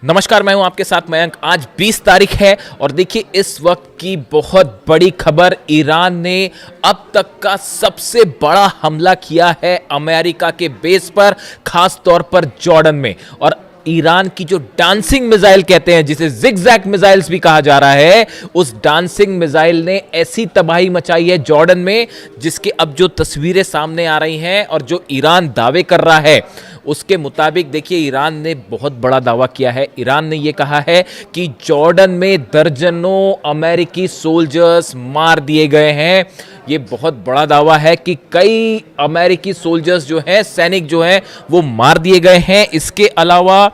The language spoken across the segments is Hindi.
नमस्कार, मैं हूं आपके साथ मयंक। आज 20 तारीख है और देखिए इस वक्त की बहुत बड़ी खबर। ईरान ने अब तक का सबसे बड़ा हमला किया है अमेरिका के बेस पर, खास तौर पर जॉर्डन में। और ईरान की जो डांसिंग मिसाइल कहते हैं, जिसे जिगजैग मिसाइल्स भी कहा जा रहा है, उस डांसिंग मिसाइल ने ऐसी तबाही मचाई है जॉर्डन में, जिसके अब जो तस्वीरें सामने आ रही हैं और जो ईरान दावे कर रहा है उसके मुताबिक देखिए ईरान ने बहुत बड़ा दावा किया है। ईरान ने यह कहा है कि जॉर्डन में दर्जनों अमेरिकी सोल्जर्स मार दिए गए हैं। ये बहुत बड़ा दावा है कि कई अमेरिकी सोल्जर्स जो हैं, सैनिक जो हैं, वो मार दिए गए हैं। इसके अलावा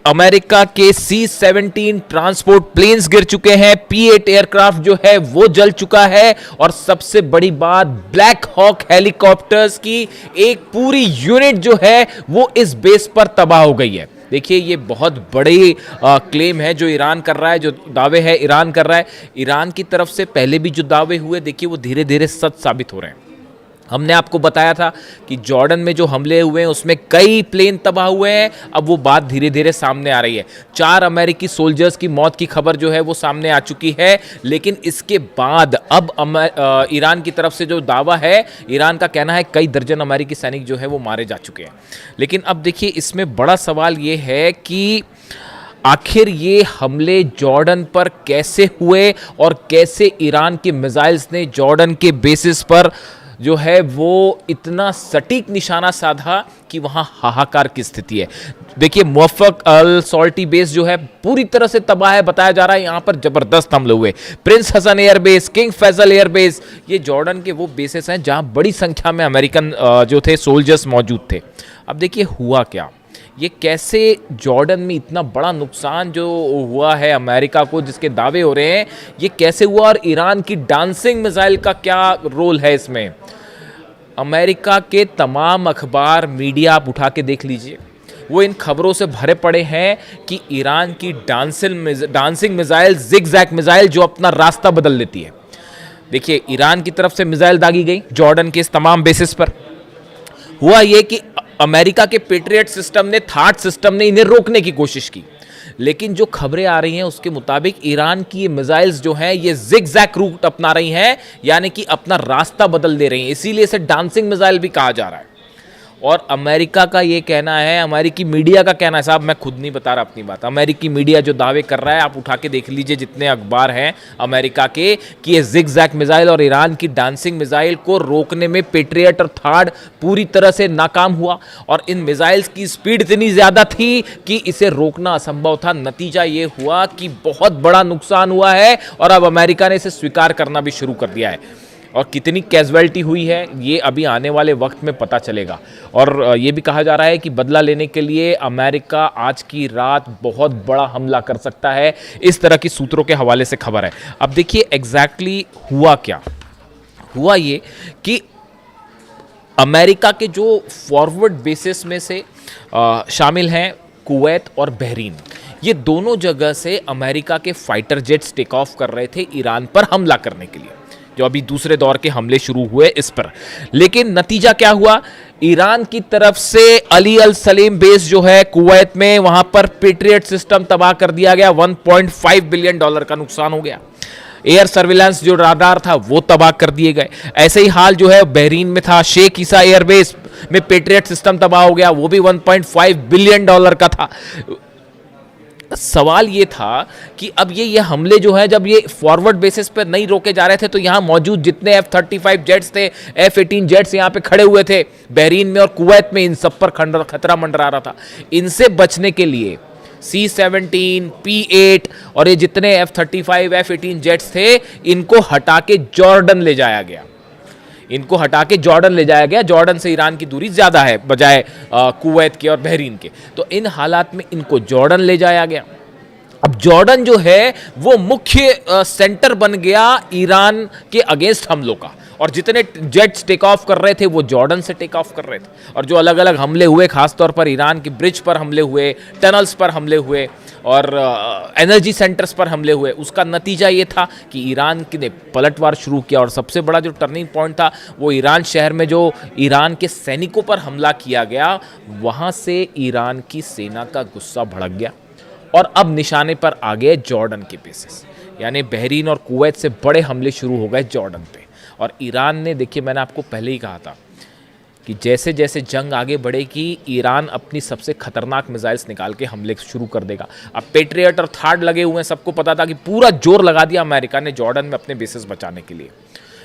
अमेरिका के C-17 ट्रांसपोर्ट प्लेन्स गिर चुके हैं, P-8 एयरक्राफ्ट जो है वो जल चुका है, और सबसे बड़ी बात, ब्लैक हॉक हेलीकॉप्टर्स की एक पूरी यूनिट जो है वो इस बेस पर तबाह हो गई है। देखिए ये बहुत बड़ी क्लेम है जो ईरान कर रहा है, जो दावे है ईरान कर रहा है। ईरान की तरफ से पहले भी जो दावे हुए, देखिए वो धीरे धीरे सच साबित हो रहे हैं। हमने आपको बताया था कि जॉर्डन में जो हमले हुए हैं उसमें कई प्लेन तबाह हुए हैं। अब वो बात धीरे धीरे सामने आ रही है। 4 अमेरिकी सोल्जर्स की मौत की खबर जो है वो सामने आ चुकी है, लेकिन इसके बाद अब ईरान की तरफ से जो दावा है, ईरान का कहना है कई दर्जन अमेरिकी सैनिक जो है वो मारे जा चुके हैं। लेकिन अब देखिए इसमें बड़ा सवाल ये है कि आखिर ये हमले जॉर्डन पर कैसे हुए और कैसे ईरान के मिसाइल्स ने जॉर्डन के बेसिस पर जो है वो इतना सटीक निशाना साधा कि वहां हाहाकार की स्थिति है। देखिए मुवफ़्फ़क़ अल सॉल्टी बेस जो है पूरी तरह से तबाह है। बताया जा रहा है यहां पर जबरदस्त हमले हुए। Prince Hassan airbase, King Faisal airbase, ये जॉर्डन के वो बेसेस हैं जहां बड़ी संख्या में अमेरिकन जो थे सोल्जर्स मौजूद थे। अब देखिए हुआ क्या, ये कैसे जॉर्डन में इतना बड़ा नुकसान जो हुआ है अमेरिका को, जिसके दावे हो रहे हैं, ये कैसे हुआ, और ईरान की डांसिंग मिसाइल का क्या रोल है इसमें। अमेरिका के तमाम अखबार, मीडिया आप उठा के देख लीजिए, वो इन खबरों से भरे पड़े हैं कि ईरान की डांसिंग मिसाइल, जिगजैग मिसाइल, जो अपना रास्ता बदल लेती है। देखिए ईरान की तरफ से मिसाइल दागी गई जॉर्डन के इस तमाम बेसिस पर। हुआ ये कि अमेरिका के पेट्रियट सिस्टम ने, थाट सिस्टम ने इन्हें रोकने की कोशिश की, लेकिन जो खबरें आ रही हैं उसके मुताबिक ईरान की ये मिसाइल्स जो हैं ये जिगजैग रूट अपना रही हैं, यानी कि अपना रास्ता बदल दे रही हैं। इसीलिए इसे डांसिंग मिसाइल भी कहा जा रहा है। और अमेरिका का ये कहना है, अमेरिकी मीडिया का कहना है, साहब मैं खुद नहीं बता रहा अपनी बात, अमेरिकी मीडिया जो दावे कर रहा है, आप उठा के देख लीजिए जितने अखबार हैं अमेरिका के, कि ये जिगजैग मिसाइल और ईरान की डांसिंग मिसाइल को रोकने में पेट्रियट और थाड पूरी तरह से नाकाम हुआ। और इन मिसाइल्स की स्पीड इतनी ज़्यादा थी कि इसे रोकना असंभव था। नतीजा ये हुआ कि बहुत बड़ा नुकसान हुआ है और अब अमेरिका ने इसे स्वीकार करना भी शुरू कर दिया है। और कितनी कैजुअलिटी हुई है ये अभी आने वाले वक्त में पता चलेगा। और ये भी कहा जा रहा है कि बदला लेने के लिए अमेरिका आज की रात बहुत बड़ा हमला कर सकता है, इस तरह की सूत्रों के हवाले से खबर है। अब देखिए एग्जैक्टली हुआ क्या। हुआ ये कि अमेरिका के जो फॉरवर्ड बेसिस में से शामिल हैं कुवैत और बहरीन, ये दोनों जगह से अमेरिका के फाइटर जेट्स टेक ऑफ कर रहे थे ईरान पर हमला करने के लिए, जो अभी दूसरे दौर के हमले शुरू हुए इस पर। लेकिन नतीजा क्या हुआ, ईरान की तरफ से अली अल सलेम बेस जो है कुवैत में, वहां पर पेट्रियट सिस्टम तबाह कर दिया गया। $1.5 बिलियन का नुकसान हो गया। एयर सर्विलांस जो राडार था वो तबाह कर दिए गए। ऐसे ही हाल जो है बहरीन में था, शेख ईसा एयरबेस में पेट्रियट सिस्टम तबाह हो गया, वो भी $1.5 बिलियन का था। सवाल ये था कि अब ये हमले जो है, जब ये फॉरवर्ड बेसिस पर नहीं रोके जा रहे थे, तो यहां मौजूद जितने F-35 जेट्स थे, F-18 जेट्स यहां पे खड़े हुए थे बहरीन में और कुवैत में, इन सब पर खतरा मंडरा रहा था। इनसे बचने के लिए C-17, P-8 और ये जितने F-35 F-18 जेट्स थे, इनको हटा के जॉर्डन ले जाया गया। इनको हटा के जॉर्डन ले जाया गया। जॉर्डन से ईरान की दूरी ज़्यादा है बजाय कुवैत के और बहरीन के, तो इन हालात में इनको जॉर्डन ले जाया गया। अब जॉर्डन जो है वो मुख्य सेंटर बन गया ईरान के अगेंस्ट हमलों का, और जितने जेट्स टेक ऑफ कर रहे थे वो जॉर्डन से टेक ऑफ कर रहे थे। और जो अलग अलग हमले हुए, खासतौर पर ईरान के ब्रिज पर हमले हुए, टनल्स पर हमले हुए और एनर्जी सेंटर्स पर हमले हुए, उसका नतीजा ये था कि ईरान ने पलटवार शुरू किया। और सबसे बड़ा जो टर्निंग पॉइंट था वो ईरान शहर में जो ईरान के सैनिकों पर हमला किया गया, वहाँ से ईरान की सेना का गुस्सा भड़क गया और अब निशाने पर आ गए जॉर्डन के बेसिस, यानी बहरीन और कुवैत से बड़े हमले शुरू हो गए जॉर्डन पे। और ईरान ने, देखिए मैंने आपको पहले ही कहा था कि जैसे जैसे जंग आगे बढ़ेगी ईरान अपनी सबसे खतरनाक मिसाइल्स निकाल के हमले शुरू कर देगा। अब पेट्रियट और थार्ड लगे हुए हैं, सबको पता था कि पूरा जोर लगा दिया अमेरिका ने जॉर्डन में अपने बेसिस बचाने के लिए।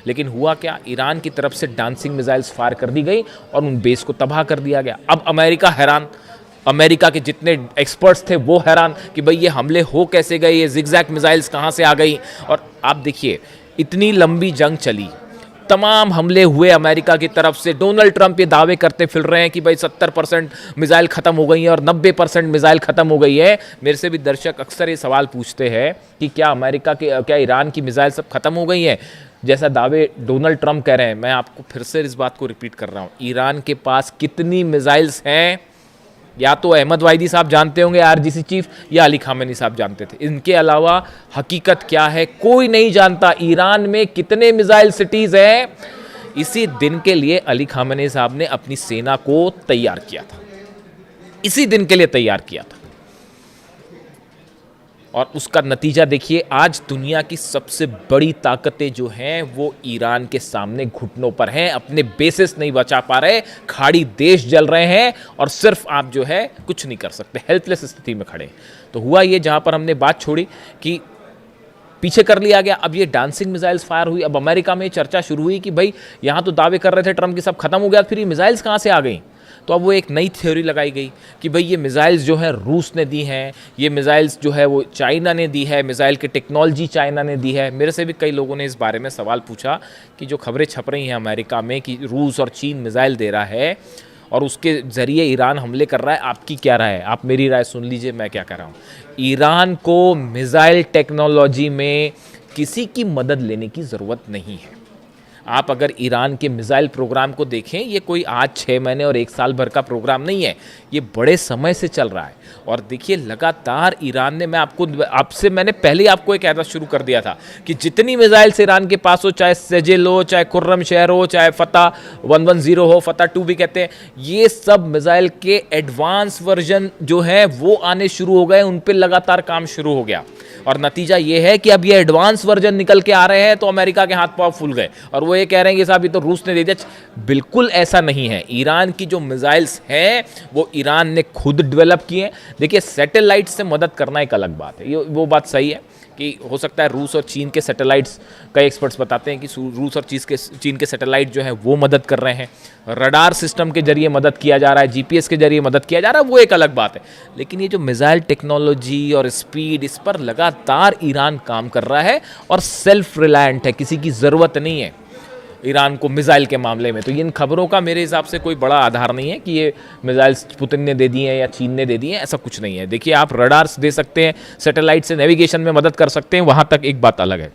लेकिन हुआ क्या, ईरान की तरफ से डांसिंग मिसाइल्स फायर कर दी गई और उन बेस को तबाह कर दिया गया। अब अमेरिका हैरान, अमेरिका के जितने एक्सपर्ट्स थे वो हैरान कि भाई ये हमले हो कैसे गए, ये जिगजैग मिसाइल्स कहाँ से आ गई। और आप देखिए इतनी लंबी जंग चली, तमाम हमले हुए अमेरिका की तरफ से। डोनाल्ड ट्रंप ये दावे करते फिर रहे हैं कि भाई 70% मिसाइल ख़त्म हो गई है और 90% मिसाइल ख़त्म हो गई है। मेरे से भी दर्शक अक्सर ये सवाल पूछते हैं कि क्या ईरान की मिसाइल सब ख़त्म हो गई है, जैसा दावे डोनाल्ड ट्रंप कह रहे हैं। मैं आपको फिर से इस बात को रिपीट कर रहा हूँ, ईरान के पास कितनी मिसाइल्स हैं या तो अहमद वाहिदी साहब जानते होंगे आरजीसी चीफ, या अली खामेनी साहब जानते थे। इनके अलावा हकीकत क्या है कोई नहीं जानता। ईरान में कितने मिसाइल सिटीज हैं, इसी दिन के लिए अली खामेनी साहब ने अपनी सेना को तैयार किया था, इसी दिन के लिए तैयार किया था। और उसका नतीजा देखिए, आज दुनिया की सबसे बड़ी ताकतें जो हैं वो ईरान के सामने घुटनों पर हैं, अपने बेसिस नहीं बचा पा रहे, खाड़ी देश जल रहे हैं और सिर्फ आप जो है कुछ नहीं कर सकते, हेल्पलेस स्थिति में खड़े। तो हुआ ये, जहां पर हमने बात छोड़ी कि पीछे कर लिया गया, अब ये डांसिंग मिसाइल्स फायर हुई। अब अमेरिका में चर्चा शुरू हुई कि भाई यहां तो दावे कर रहे थे ट्रंप की सब खत्म हो गया, फिर ये मिसाइल्स कहां से आ गई। तो अब वो एक नई थ्योरी लगाई गई कि भाई ये मिसाइल्स जो है रूस ने दी हैं, ये मिसाइल्स जो है वो चाइना ने दी है, मिसाइल की टेक्नोलॉजी चाइना ने दी है। मेरे से भी कई लोगों ने इस बारे में सवाल पूछा कि जो खबरें छप रही हैं अमेरिका में कि रूस और चीन मिसाइल दे रहा है और उसके ज़रिए ईरान हमले कर रहा है, आपकी क्या राय है? आप मेरी राय सुन लीजिए, मैं क्या कर रहा हूँ। ईरान को मिसाइल टेक्नोलॉजी में किसी की मदद लेने की ज़रूरत नहीं है। आप अगर ईरान के मिसाइल प्रोग्राम को देखें, ये कोई आज 6 महीने और 1 साल भर का प्रोग्राम नहीं है, ये बड़े समय से चल रहा है। और देखिए लगातार ईरान ने, मैंने पहले ही आपको एक कहना शुरू कर दिया था कि जितनी मिसाइल्स ईरान के पास हो, चाहे सेजिल हो, चाहे खुर्रम शहर हो, चाहे फतह 110 हो, फतह 2 भी कहते हैं, ये सब मिसाइल के एडवांस वर्जन जो है वो आने शुरू हो गए, उन पर लगातार काम शुरू हो गया। और नतीजा ये है कि अब ये एडवांस वर्जन निकल के आ रहे हैं तो अमेरिका के हाथ पांव फूल गए और वो ये कह रहे हैं कि साहब ये तो रूस ने दे दिया। बिल्कुल ऐसा नहीं है। ईरान की जो मिसाइल्स हैं वो ईरान ने खुद डेवलप किए हैं। देखिए सैटेलाइट से मदद करना एक अलग बात है, ये वो बात सही है कि हो सकता है रूस और चीन के सैटेलाइट्स, कई एक्सपर्ट्स बताते हैं कि रूस और चीन के सैटेलाइट जो हैं वो मदद कर रहे हैं, रडार सिस्टम के जरिए मदद किया जा रहा है, जीपीएस के जरिए मदद किया जा रहा है, वो एक अलग बात है। लेकिन ये जो मिसाइल टेक्नोलॉजी और स्पीड, इस पर लगातार ईरान काम कर रहा है और सेल्फ रिलायंट है, किसी की ज़रूरत नहीं है ईरान को मिसाइल के मामले में। तो इन खबरों का मेरे हिसाब से कोई बड़ा आधार नहीं है कि ये मिसाइल्स पुतिन ने दे दी हैं या चीन ने दे दी हैं, ऐसा कुछ नहीं है। देखिए आप रडार्स दे सकते हैं, सैटेलाइट से नेविगेशन में मदद कर सकते हैं, वहाँ तक एक बात अलग है।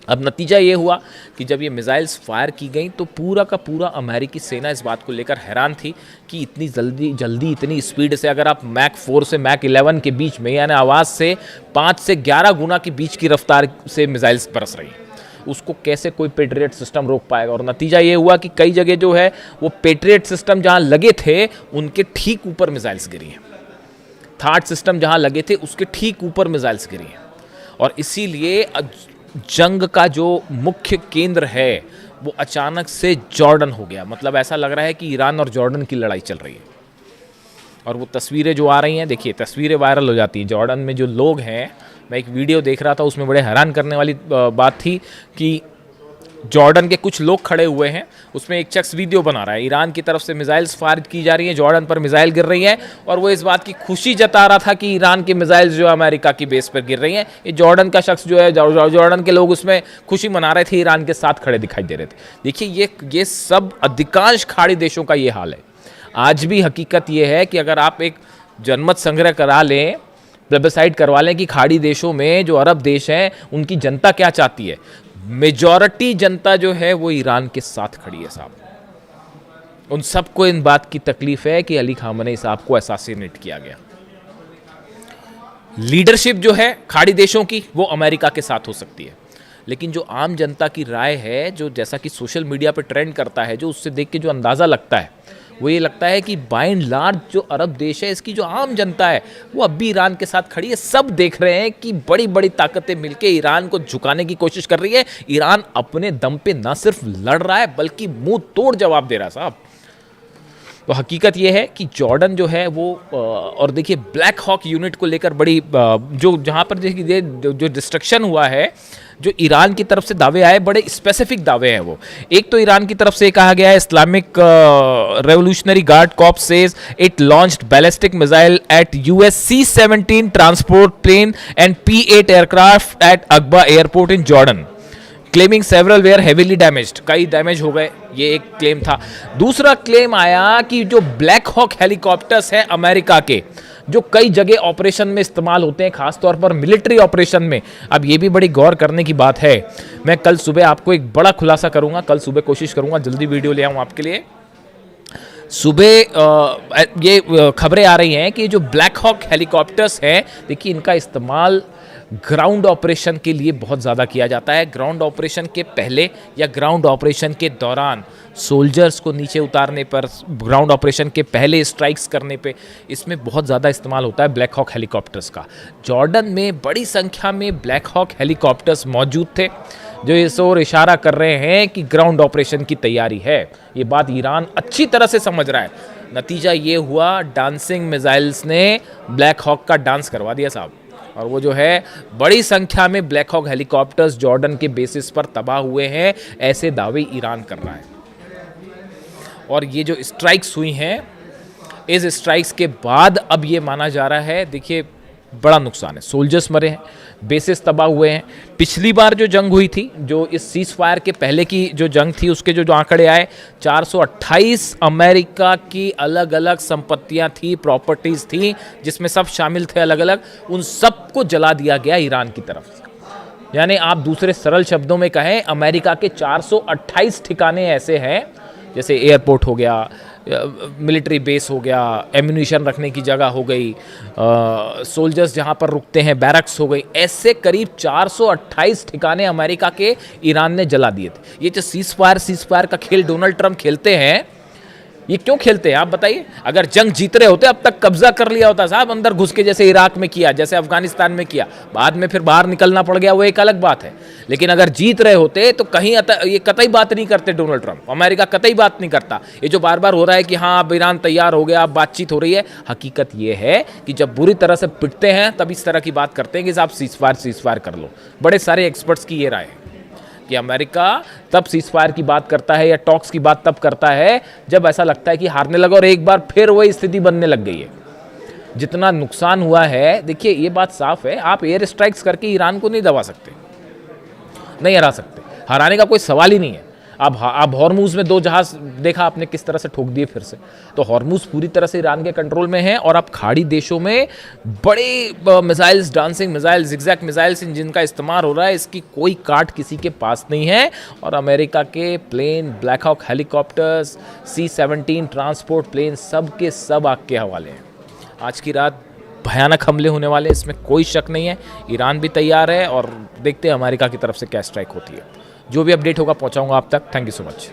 अब नतीजा ये हुआ कि जब ये मिसाइल्स फायर की गई तो पूरा का पूरा अमेरिकी सेना इस बात को लेकर हैरान थी कि इतनी जल्दी इतनी स्पीड से, अगर आप मैक 4 से मैक 11 के बीच में, यानी आवाज़ से 5 से 11 गुना के बीच की रफ्तार से मिसाइल्स बरस रही हैं, उसको कैसे कोई पेट्रियट सिस्टम रोक पाएगा। और नतीजा ये हुआ कि कई जगह जो है वो पेट्रियट सिस्टम जहां लगे थे उनके ठीक ऊपर मिसाइल्स गिरी हैं, थार्ड सिस्टम जहां लगे थे उसके ठीक ऊपर मिसाइल्स गिरी हैं। और इसीलिए जंग का जो मुख्य केंद्र है वो अचानक से जॉर्डन हो गया। मतलब ऐसा लग रहा है कि ईरान और जॉर्डन की लड़ाई चल रही है। और वो तस्वीरें जो आ रही हैं, देखिए तस्वीरें वायरल हो जाती हैं। जॉर्डन में जो लोग हैं, मैं एक वीडियो देख रहा था, उसमें बड़े हैरान करने वाली बात थी कि जॉर्डन के कुछ लोग खड़े हुए हैं, उसमें एक शख्स वीडियो बना रहा है, ईरान की तरफ से मिसाइल्स फायर की जा रही हैं, जॉर्डन पर मिसाइल गिर रही है और वो इस बात की खुशी जता रहा था कि ईरान की मिसाइल्स जो अमेरिका की बेस पर गिर रही हैं। ये जॉर्डन का शख्स जो है, जॉर्डन के लोग उसमें खुशी मना रहे थे, ईरान के साथ खड़े दिखाई दे रहे थे। देखिए ये सब अधिकांश खाड़ी देशों का ये हाल है। आज भी हकीकत ये है कि अगर आप एक जनमत संग्रह करा लें, प्लेबिसाइड करवा लें कि खाड़ी देशों में जो अरब देश हैं उनकी जनता क्या चाहती है, मेजॉरिटी जनता जो है वो ईरान के साथ खड़ी है साहब। उन सबको इन बात की तकलीफ है कि अली खामेनी साहब को असैसिनेट किया गया। लीडरशिप जो है खाड़ी देशों की वो अमेरिका के साथ हो सकती है, लेकिन जो आम जनता की राय है, जो जैसा कि सोशल मीडिया पे ट्रेंड करता है, जो उससे देख के जो अंदाज़ा लगता है वो ये लगता है कि बाय एंड लार्ज जो अरब देश है, इसकी जो आम जनता है वो अब भी ईरान के साथ खड़ी है। सब देख रहे हैं कि बड़ी बड़ी ताकतें मिलकर ईरान को झुकाने की कोशिश कर रही है। ईरान अपने दम पे न सिर्फ लड़ रहा है बल्कि मुंह तोड़ जवाब दे रहा है साहब। तो हकीकत ये है कि जॉर्डन जो है वो और देखिए ब्लैक हॉक यूनिट को लेकर बड़ी जो जहाँ पर देखिए जो डिस्ट्रक्शन हुआ है, जो ईरान की तरफ से दावे आए, बड़े स्पेसिफिक दावे हैं वो। एक तो ईरान की तरफ से कहा गया है Islamic revolutionary guard corps says it launched ballistic missile at US C-17 transport plane and P-8 aircraft at Aqaba airport in Jordan, claiming several were heavily damaged, कई डैमेज हो गए, ये एक क्लेम था। दूसरा क्लेम आया कि जो ब्लैक हॉक हेलीकॉप्टर्स हैं अमेरिका के, जो कई जगह ऑपरेशन में इस्तेमाल होते हैं, खासतौर पर मिलिट्री ऑपरेशन में। अब ये भी बड़ी गौर करने की बात है। मैं कल सुबह आपको एक बड़ा खुलासा करूंगा, कल सुबह कोशिश करूंगा जल्दी वीडियो ले आऊं आपके लिए। सुबह ये खबरें आ रही हैं कि जो ब्लैक हॉक हेलीकॉप्टर्स हैं, देखिए इनका इस्तेमाल ग्राउंड ऑपरेशन के लिए बहुत ज़्यादा किया जाता है। ग्राउंड ऑपरेशन के पहले या ग्राउंड ऑपरेशन के दौरान सोल्जर्स को नीचे उतारने पर, ग्राउंड ऑपरेशन के पहले स्ट्राइक्स करने पे, इसमें बहुत ज़्यादा इस्तेमाल होता है ब्लैक हॉक हेलीकॉप्टर्स का। जॉर्डन में बड़ी संख्या में ब्लैक हॉक हेलीकॉप्टर्स मौजूद थे, जो इस ओर इशारा कर रहे हैं कि ग्राउंड ऑपरेशन की तैयारी है। ये बात ईरान अच्छी तरह से समझ रहा है। नतीजा ये हुआ, डांसिंग मिसाइल्स ने ब्लैक हॉक का डांस करवा दिया साहब। और वो जो है बड़ी संख्या में ब्लैक हॉक हेलीकॉप्टर्स जॉर्डन के बेसिस पर तबाह हुए हैं, ऐसे दावे ईरान कर रहा है। और ये जो स्ट्राइक्स हुई हैं, इस स्ट्राइक्स के बाद अब ये माना जा रहा है, देखिए बड़ा नुकसान है, सोल्जर्स मरे हैं, बेसिस तबाह हुए हैं। पिछली बार जो जंग हुई थी, जो इस सीज फायर के पहले की जो जंग थी, उसके जो आंकड़े आए, 428 अमेरिका की अलग अलग संपत्तियां थी, प्रॉपर्टीज थी, जिसमें सब शामिल थे अलग अलग, उन सबको जला दिया गया ईरान की तरफ से। यानी आप दूसरे सरल शब्दों में कहें, अमेरिका के 428 ठिकाने ऐसे हैं, जैसे एयरपोर्ट हो गया, मिलिट्री बेस हो गया, एम्यूनिशन रखने की जगह हो गई, सोल्जर्स जहां पर रुकते हैं, बैरक्स हो गई, ऐसे करीब 428 ठिकाने अमेरिका के ईरान ने जला दिए थे। ये जो सीज फायर का खेल डोनाल्ड ट्रंप खेलते हैं, ये क्यों खेलते हैं आप बताइए? अगर जंग जीत रहे होते अब तक कब्जा कर लिया होता साहब, अंदर घुस के, जैसे इराक में किया, जैसे अफगानिस्तान में किया, बाद में फिर बाहर निकलना पड़ गया, वो एक अलग बात है। लेकिन अगर जीत रहे होते तो कहीं ये कतई बात नहीं करते डोनाल्ड ट्रंप, अमेरिका कतई बात नहीं करता। ये जो बार बार हो रहा है कि हाँ अब ईरान तैयार हो गया, अब बातचीत हो रही है, हकीकत ये है कि जब बुरी तरह से पिटते हैं तब इस तरह की बात करते हैं कि साहब सीज फायर कर लो। बड़े सारे एक्सपर्ट्स की ये राय है कि अमेरिका तब सीज फायर की बात करता है या टॉक्स की बात तब करता है जब ऐसा लगता है कि हारने लगा, और एक बार फिर वही स्थिति बनने लग गई है। जितना नुकसान हुआ है, देखिए ये बात साफ है, आप एयर स्ट्राइक्स करके ईरान को नहीं दबा सकते, नहीं हरा सकते, हराने का कोई सवाल ही नहीं है। अब हॉर्मूज में 2 जहाज देखा आपने किस तरह से ठोक दिए फिर से, तो हॉर्मूज पूरी तरह से ईरान के कंट्रोल में है। और अब खाड़ी देशों में बड़े missiles, dancing missiles, zigzag missiles, जिनका इस्तेमाल हो रहा है, इसकी कोई काट किसी के पास नहीं है। और अमेरिका के plane, Black Hawk helicopters, C-17 transport plane, सब के सब आग के हवाले हैं। आज की रात भयानक हमले होने वाले, इसमें कोई शक नहीं है। ईरान भी तैयार है और देखते हैं अमेरिका की तरफ से क्या स्ट्राइक होती है। जो भी अपडेट होगा पहुंचाऊंगा आप तक। Thank you so much.